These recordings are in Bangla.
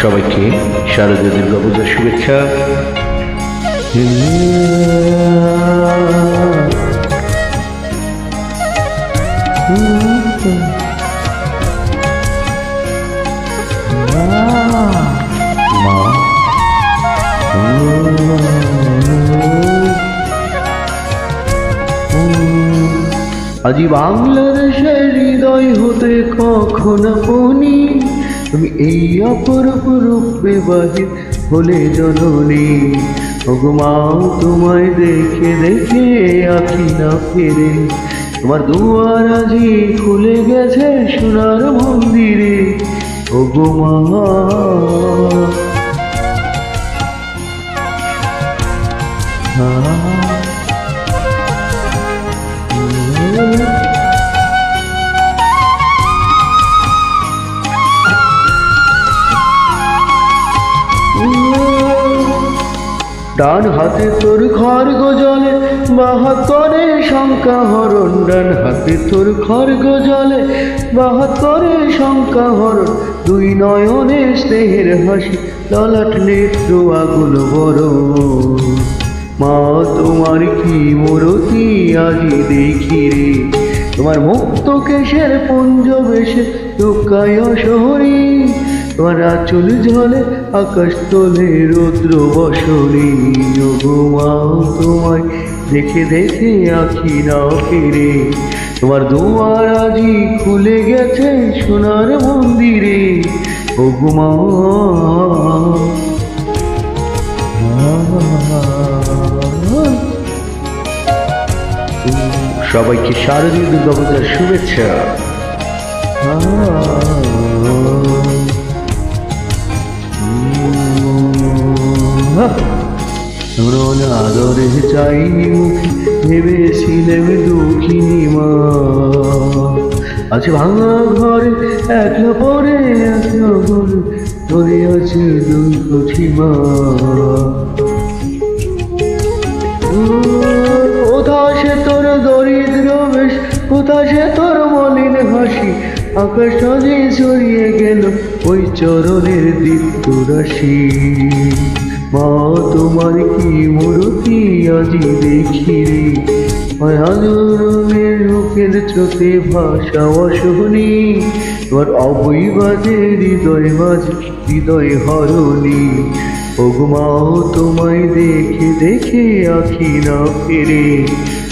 সবাইকে শারদীয় দুর্গাপূজার শুভেচ্ছা। আজি বাংলাদেশের হৃদয় হতে কখনো পনি তুমি এই অপরূপ রূপে বাহির হলে জননী। ওগো মা তোমায় দেখে দেখে আঁখি না ফেরে, তোমার দুয়ার আজি খুলে গেছে সোনার মন্দিরে। ওগো মা ডান হাতে তোর খড়গ জলে বাহাত করে শঙ্কা হরণ, ডান হাতে তোর খড়গ জলে বাহাত করে শঙ্কা হরণ। দুই নয়নে স্নেহের হাসি, ললাট নেত্র আগুন বড়। মা তোমার কি মূরতি আজি দেখি রে, তোমার মুক্ত কেশের পুঞ্জ বেশে লুকায় শহরী। তোমার আঁচল ঝলে আকাশ তোলে রৌদ্র বসনি। ওগো মা তোমায় দেখে দেখে আঁখি না ফিরে, তোমার দুয়ার আজি খুলে গেছে সোনার মন্দিরে। ওগো মা সবাইকে শারদীয় দুর্গাপূজার শুভেচ্ছা। আদরে চাইনি মুখে ভেবেছিলেন দুঃখিনী মা, আছে ভাঙা ঘরে একলা পরে একলা ঘরে ধরে আছে দুঃখ মা। কোথা সে তোর দরিদ্র বেশ, কোথা সে তোর মলিন হাসি, আকাশ সাজে ছড়িয়ে গেল ওই চরণের দীপ্ত রাশি। মা তোমার কি মূরতি আজি দেখি রে, আজরের লোকের চোখে ভাষা অশনি। তোমার অবৈ বাজে হৃদয় মাঝে হৃদয় হরণী। ওগো মা তোমায় দেখে দেখে আঁখি না ফেরে,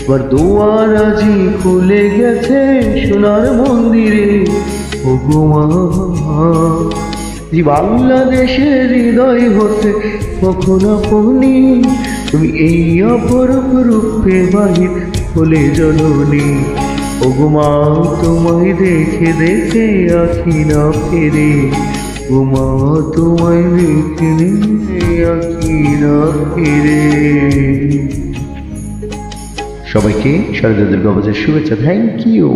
তোমার দুয়ার আজি খুলে গেছে সোনার মন্দিরে। ওগো মা বাংলাদেশের হৃদয় হতে কখনো আপনি, তুমি এই অপরূপ রূপে বাহির হলে জননী। ওগো মা তোমায় দেখে দেখে আঁখি না ফেরে, ও মা তোমায় দেখে দেখে আঁখি না ফেরে। সবাইকে শারদীয় দুর্গাপূজার শুভেচ্ছা। Thank you.